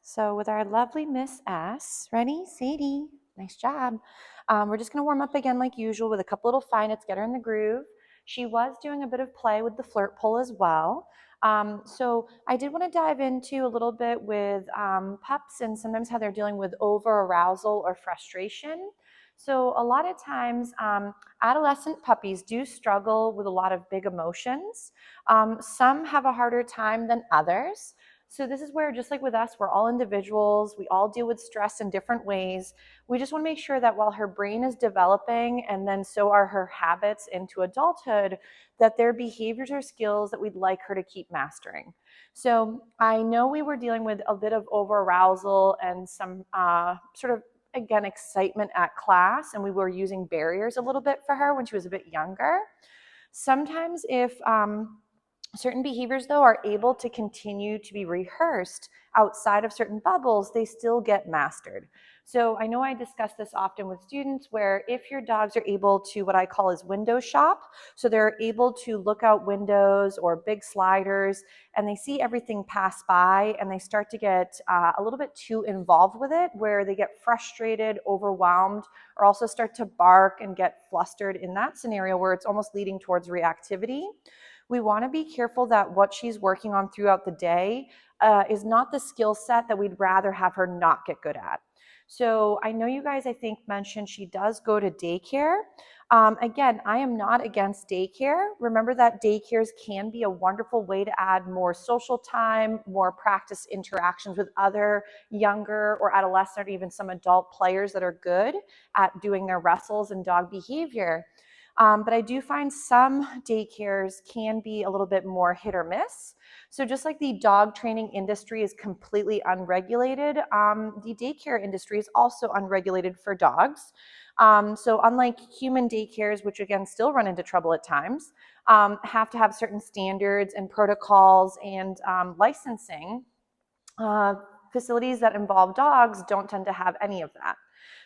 So with our lovely Miss S, ready? Sadie, nice job. We're just gonna warm up again like usual with a couple little finits, get her in the groove. She was doing a bit of play with the flirt pole as well. So I did want to dive into a little bit with pups and sometimes how they're dealing with over arousal or frustration. So a lot of times, adolescent puppies do struggle with a lot of big emotions. Some have a harder time than others. So this is where, just like with us, we're all individuals. We all deal with stress in different ways. We just want to make sure that while her brain is developing and then so are her habits into adulthood, that their behaviors are skills that we'd like her to keep mastering. So I know we were dealing with a bit of over arousal and some sort of, again, excitement at class, and we were using barriers a little bit for her when she was a bit younger. Sometimes if certain behaviors, though, are able to continue to be rehearsed outside of certain bubbles, they still get mastered. So I know I discuss this often with students where if your dogs are able to, what I call is window shop, so they're able to look out windows or big sliders and they see everything pass by and they start to get a little bit too involved with it, where they get frustrated, overwhelmed, or also start to bark and get flustered in that scenario where it's almost leading towards reactivity. We want to be careful that what she's working on throughout the day is not the skill set that we'd rather have her not get good at. So I know you guys, I think, mentioned she does go to daycare. Again, I am not against daycare. Remember that daycares can be a wonderful way to add more social time, more practice interactions with other younger or adolescent or even some adult players that are good at doing their wrestles and dog behavior. But I do find some daycares can be a little bit more hit or miss. So just like the dog training industry is completely unregulated, the daycare industry is also unregulated for dogs. So unlike human daycares, which again still run into trouble at times, have to have certain standards and protocols and licensing, uh, facilities that involve dogs don't tend to have any of that.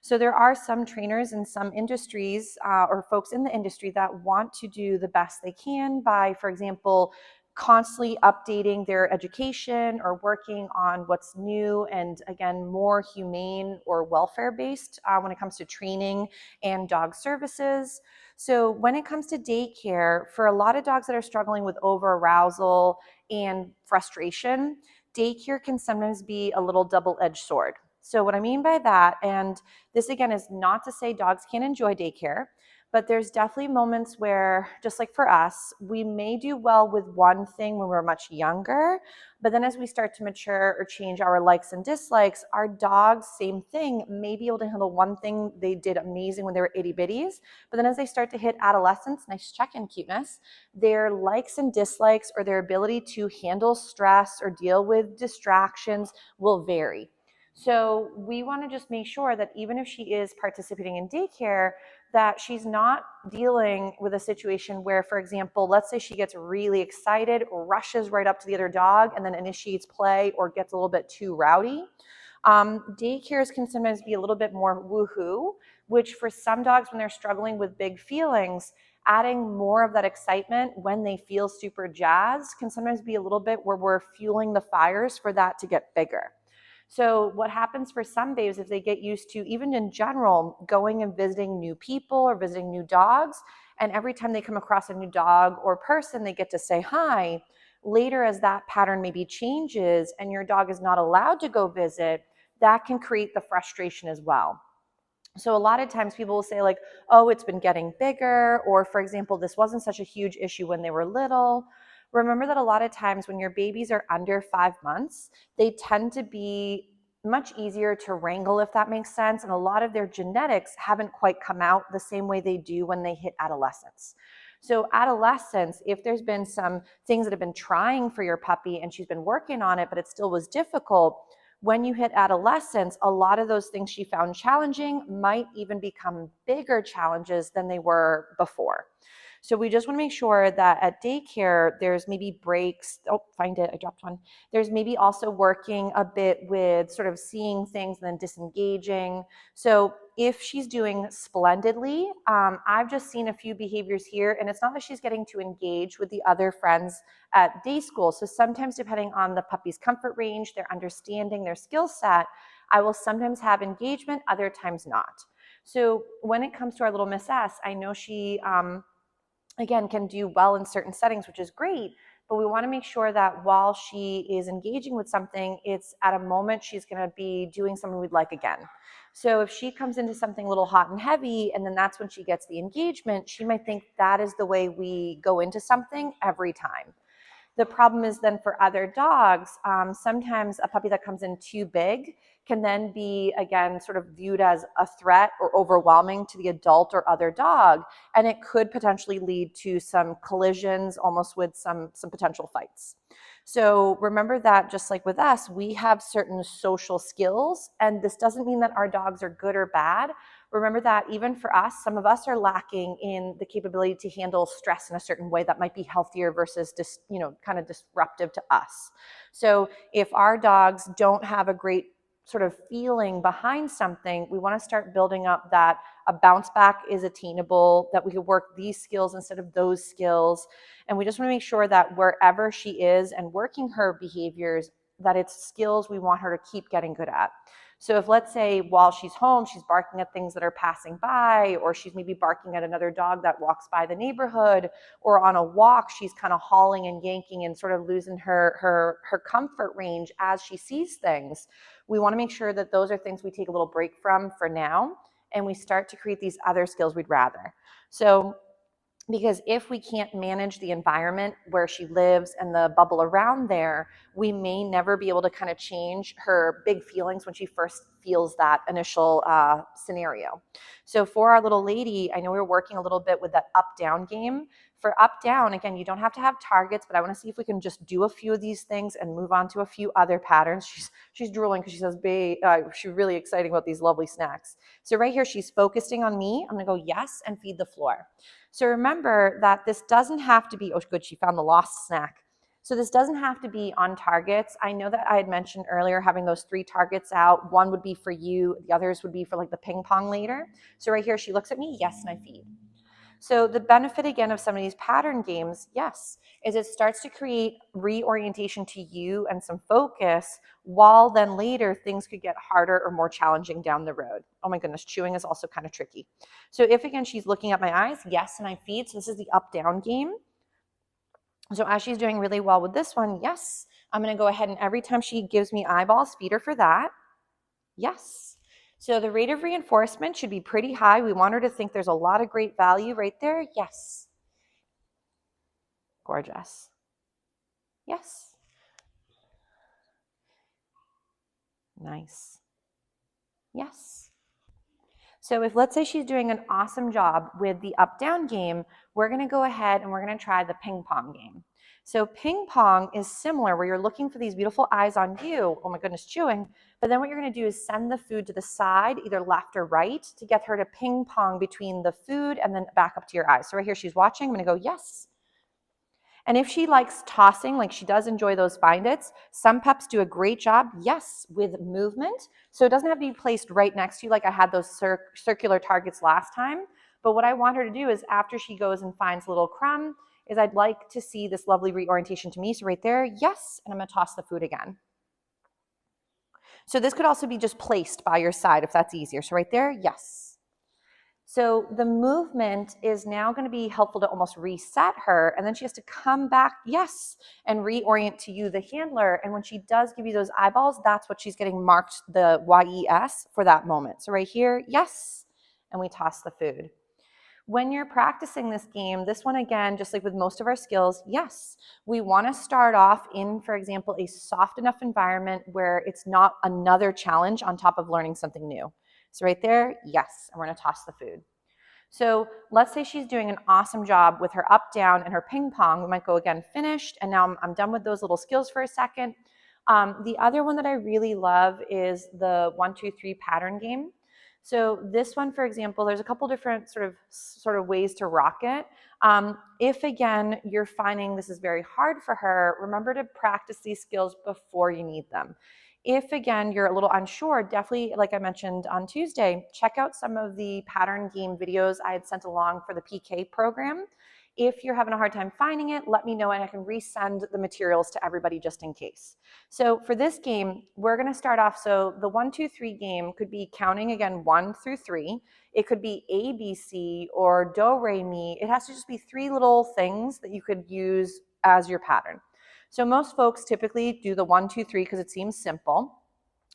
So there are some trainers in some industries or folks in the industry that want to do the best they can by, for example, constantly updating their education or working on what's new and, again, more humane or welfare based when it comes to training and dog services. So when it comes to daycare, for a lot of dogs that are struggling with over arousal and frustration, daycare can sometimes be a little double-edged sword. So what I mean by that, and this again is not to say dogs can't enjoy daycare, but there's definitely moments where, just like for us, we may do well with one thing when we're much younger, but then as we start to mature or change our likes and dislikes, our dogs, same thing, may be able to handle one thing they did amazing when they were itty bitties, but then as they start to hit adolescence, nice check-in cuteness, their likes and dislikes or their ability to handle stress or deal with distractions will vary. So we want to just make sure that even if she is participating in daycare, that she's not dealing with a situation where, for example, let's say she gets really excited, rushes right up to the other dog, and then initiates play or gets a little bit too rowdy. Daycares can sometimes be a little bit more woohoo, which for some dogs, when they're struggling with big feelings, adding more of that excitement when they feel super jazzed can sometimes be a little bit where we're fueling the fires for that to get bigger. So what happens for some babies if they get used to, even in general, going and visiting new people or visiting new dogs, and every time they come across a new dog or person, they get to say hi. Later, as that pattern maybe changes and your dog is not allowed to go visit, that can create the frustration as well. So a lot of times people will say like, oh, it's been getting bigger, or for example, this wasn't such a huge issue when they were little. Remember that a lot of times when your babies are under 5 months, they tend to be much easier to wrangle, if that makes sense. And a lot of their genetics haven't quite come out the same way they do when they hit adolescence. So adolescence, if there's been some things that have been trying for your puppy and she's been working on it, but it still was difficult, when you hit adolescence, a lot of those things she found challenging might even become bigger challenges than they were before. So we just want to make sure that at daycare, there's maybe breaks. Oh, find it, I dropped one. There's maybe also working a bit with sort of seeing things and then disengaging. So if she's doing splendidly, I've just seen a few behaviors here, and it's not that she's getting to engage with the other friends at day school. So sometimes, depending on the puppy's comfort range, their understanding, their skill set, I will sometimes have engagement, other times not. So when it comes to our little Miss S, I know she, again, can do well in certain settings, which is great, but we want to make sure that while she is engaging with something, it's at a moment she's going to be doing something we'd like again. So if she comes into something a little hot and heavy, and then that's when she gets the engagement, she might think that is the way we go into something every time. The problem is then for other dogs, sometimes a puppy that comes in too big can then be, again, sort of viewed as a threat or overwhelming to the adult or other dog. And it could potentially lead to some collisions, almost with some potential fights. So remember that just like with us, we have certain social skills, and this doesn't mean that our dogs are good or bad. Remember that even for us, some of us are lacking in the capability to handle stress in a certain way that might be healthier versus kind of disruptive to us. So if our dogs don't have a great sort of feeling behind something, we want to start building up that a bounce back is attainable, that we could work these skills instead of those skills. And we just want to make sure that wherever she is and working her behaviors, that it's skills we want her to keep getting good at. So if, let's say, while she's home, she's barking at things that are passing by, or she's maybe barking at another dog that walks by the neighborhood, or on a walk, she's kind of hauling and yanking and sort of losing her comfort range as she sees things. We want to make sure that those are things we take a little break from for now, and we start to create these other skills we'd rather. So because if we can't manage the environment where she lives and the bubble around there, we may never be able to kind of change her big feelings when she first feels that initial scenario. So for our little lady, I know we were working a little bit with that up-down game. For up-down, again, you don't have to have targets, but I want to see if we can just do a few of these things and move on to a few other patterns. She's drooling because she says, she's really excited about these lovely snacks. So right here, she's focusing on me. I'm going to go yes and feed the floor. So remember that this doesn't have to be, oh good, she found the lost snack. So this doesn't have to be on targets. I know that I had mentioned earlier having those 3 targets out. One would be for you, the others would be for like the ping pong later. So right here, she looks at me, yes, and I feed. So the benefit again of some of these pattern games, yes, is it starts to create reorientation to you and some focus, while then later things could get harder or more challenging down the road. Oh my goodness, chewing is also kind of tricky. So if again she's looking at my eyes, yes, and I feed. So this is the up-down game. So as she's doing really well with this one, yes, I'm going to go ahead and every time she gives me eyeballs, feed her for that. Yes. So the rate of reinforcement should be pretty high. We want her to think there's a lot of great value right there. Yes. Gorgeous. Yes. Nice. Yes. So if, let's say, she's doing an awesome job with the up-down game, we're going to go ahead and we're going to try the ping pong game. So ping pong is similar, where you're looking for these beautiful eyes on you. Oh my goodness, chewing. But then what you're going to do is send the food to the side, either left or right, to get her to ping pong between the food and then back up to your eyes. So right here, she's watching. I'm going to go, yes. And if she likes tossing, like she does enjoy those find its, some pups do a great job, yes, with movement. So it doesn't have to be placed right next to you like I had those circular targets last time. But what I want her to do is after she goes and finds a little crumb, is I'd like to see this lovely reorientation to me. So right there, yes, and I'm going to toss the food again. So this could also be just placed by your side if that's easier. So right there, yes. So the movement is now going to be helpful to almost reset her, and then she has to come back, yes, and reorient to you, the handler. And when she does give you those eyeballs, that's what she's getting marked, the YES, for that moment. So right here, yes, and we toss the food. When you're practicing this game, this one again, just like with most of our skills, yes, we want to start off in, for example, a soft enough environment where it's not another challenge on top of learning something new. So right there, yes, and we're going to toss the food. So let's say she's doing an awesome job with her up, down, and her ping pong. We might go again, finished, and now I'm done with those little skills for a second. The other one that I really love is the 1, 2, 3 pattern game. So this one, for example, there's a couple different sort of ways to rock it. If again, you're finding this is very hard for her, remember to practice these skills before you need them. If, again, you're a little unsure, definitely, like I mentioned on Tuesday, check out some of the pattern game videos I had sent along for the PK program. If you're having a hard time finding it, let me know and I can resend the materials to everybody just in case. So for this game, we're going to start off. So the 1, 2, 3 game could be counting again 1 through 3. It could be A, B, C, or Do, Re, Mi. It has to just be 3 little things that you could use as your pattern. So most folks typically do the 1, 2, 3 because it seems simple.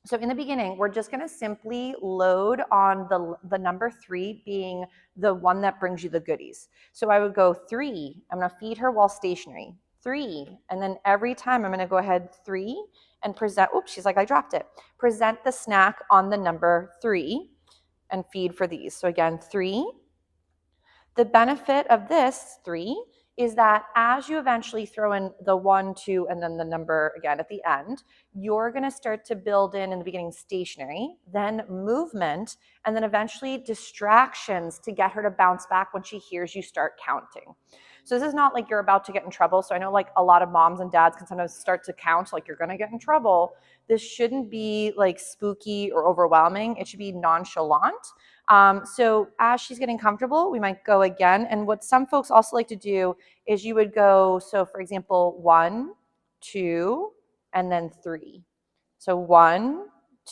So in the beginning, we're just going to simply load on the number 3 being the one that brings you the goodies. So I would go 3. I'm going to feed her while stationary. 3. And then every time I'm going to go ahead 3 and present. Oops, she's like, I dropped it. Present the snack on the number 3 and feed for these. So again, 3. The benefit of this 3 is that as you eventually throw in the 1, 2, and then the number again at the end, you're going to start to build in the beginning stationary, then movement, and then eventually distractions to get her to bounce back when she hears you start counting. So this is not like you're about to get in trouble. So I know like a lot of moms and dads can sometimes start to count like you're going to get in trouble. This shouldn't be like spooky or overwhelming. It should be nonchalant. So as she's getting comfortable, we might go again. And what some folks also like to do is you would go, so for example, 1, 2, and then 3. So 1,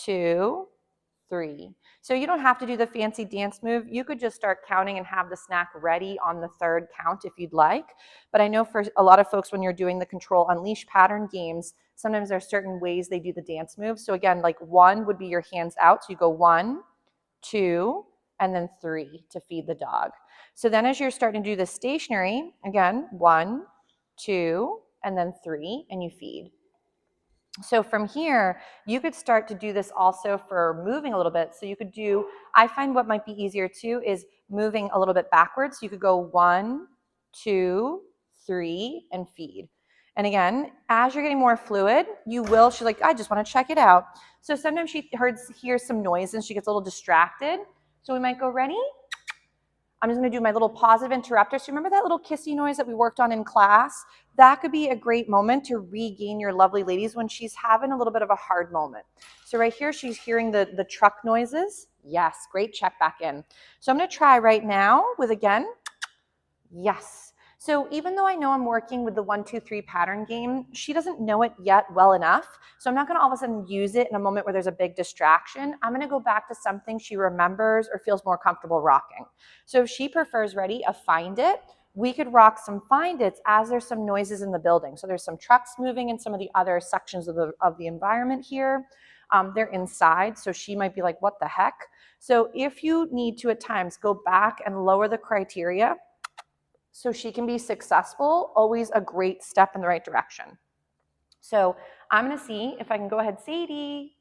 2, 3. So you don't have to do the fancy dance move. You could just start counting and have the snack ready on the 3rd count if you'd like. But I know for a lot of folks, when you're doing the Control Unleash pattern games, sometimes there are certain ways they do the dance moves. So again, like 1 would be your hands out. So you go 1, 2, and then 3 to feed the dog. So then as you're starting to do the stationary, again, 1, 2, and then 3, and you feed. So from here, you could start to do this also for moving a little bit. So you could do, I find what might be easier too is moving a little bit backwards. You could go 1, 2, 3, and feed. And again, as you're getting more fluid, you will, she's like, I just want to check it out. So sometimes she hears some noise and she gets a little distracted. So we might go, ready? I'm just going to do my little positive interrupter. So remember that little kissy noise that we worked on in class? That could be a great moment to regain your lovely ladies when she's having a little bit of a hard moment. So right here, she's hearing the truck noises. Yes, great, check back in. So I'm going to try right now with again, yes. So even though I know I'm working with the 1, 2, 3 pattern game, she doesn't know it yet well enough. So I'm not going to all of a sudden use it in a moment where there's a big distraction. I'm going to go back to something she remembers or feels more comfortable rocking. So if she prefers, ready, a find it, we could rock some find its as there's some noises in the building. So there's some trucks moving in some of the other sections of the environment here. They're inside, so she might be like, what the heck? So if you need to at times go back and lower the criteria, so she can be successful, always a great step in the right direction. So I'm going to see if I can go ahead, Sadie.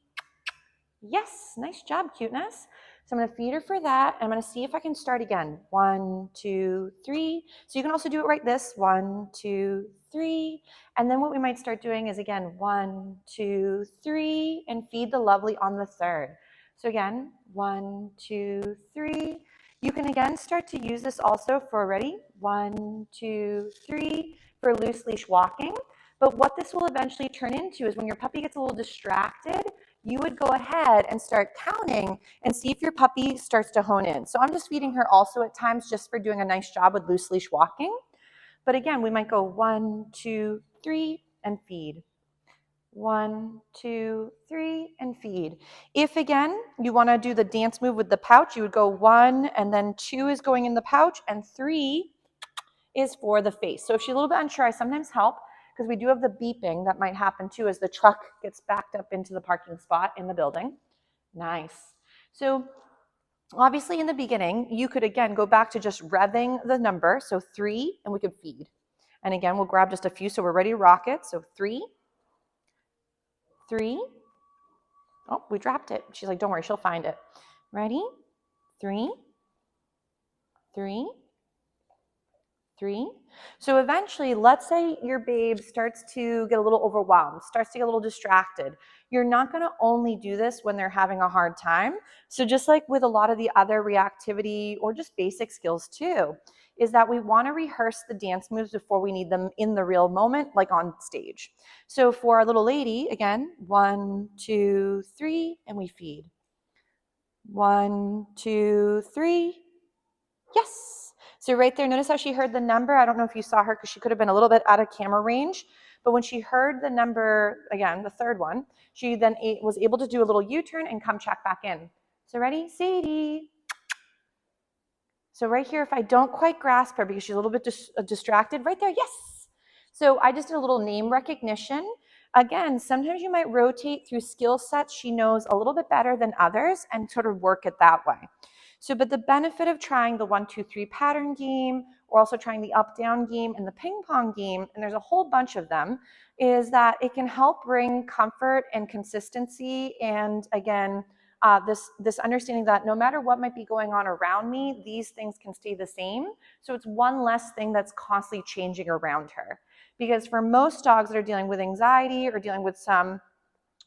Yes, nice job, cuteness. So I'm going to feed her for that. I'm going to see if I can start again. 1, 2, 3. So you can also do it right this. 1, 2, 3. And then what we might start doing is again, 1, 2, 3, and feed the lovely on the 3rd. So again, 1, 2, 3. You can again start to use this also for, ready? 1, 2, 3 for loose leash walking. But what this will eventually turn into is when your puppy gets a little distracted, you would go ahead and start counting and see if your puppy starts to hone in. So I'm just feeding her also at times just for doing a nice job with loose leash walking. But again, we might go 1, 2, 3 and feed. 1, 2, 3 and feed. If again, you want to do the dance move with the pouch, you would go 1 and then 2 is going in the pouch and 3 is for the face. So if she's a little bit unsure, I sometimes help because we do have the beeping that might happen too as the truck gets backed up into the parking spot in the building. Nice. So obviously in the beginning, you could again go back to just revving the number. So 3 and we could feed. And again, we'll grab just a few so we're ready to rock it. So 3, 3. Oh, we dropped it. She's like, don't worry, she'll find it. Ready? 3, 3, 3. So eventually, let's say your babe starts to get a little overwhelmed, starts to get a little distracted. You're not going to only do this when they're having a hard time. So just like with a lot of the other reactivity or just basic skills too, is that we want to rehearse the dance moves before we need them in the real moment, like on stage. So for our little lady, again, 1, 2, 3, and we feed. 1, 2, 3. Yes. So right there, notice how she heard the number. I don't know if you saw her because she could have been a little bit out of camera range, but when she heard the number, again, the third one, she then was able to do a little U-turn and come check back in. So ready? Sadie. So right here, if I don't quite grasp her because she's a little bit distracted, right there, yes. So I just did a little name recognition. Again, sometimes you might rotate through skill sets she knows a little bit better than others and sort of work it that way. So, but the benefit of trying the 1, 2, 3 pattern game, or also trying the up-down game and the ping pong game, and there's a whole bunch of them, is that it can help bring comfort and consistency, and again, this understanding that no matter what might be going on around me, these things can stay the same. So it's one less thing that's constantly changing around her. Because for most dogs that are dealing with anxiety or dealing with some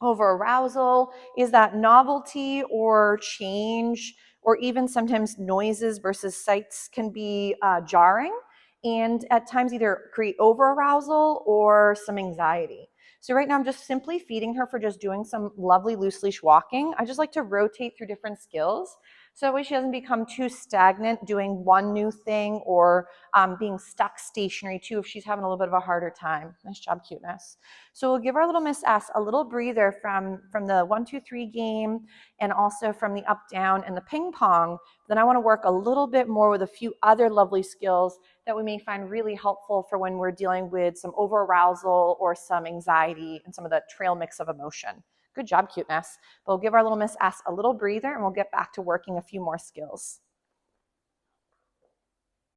over arousal, is that novelty or change, or even sometimes noises versus sights can be jarring, and at times either create over arousal or some anxiety. So right now I'm just simply feeding her for just doing some lovely loose leash walking. I just like to rotate through different skills so that way she doesn't become too stagnant doing one new thing, or being stuck stationary too if she's having a little bit of a harder time. Nice job, cuteness. So we'll give our little Miss S a little breather from the 1, 2, 3 game, and also from the up, down, and the ping pong. Then I want to work a little bit more with a few other lovely skills that we may find really helpful for when we're dealing with some over arousal or some anxiety and some of the trail mix of emotion. Good job, cuteness. But we'll give our little Miss S a little breather and we'll get back to working a few more skills.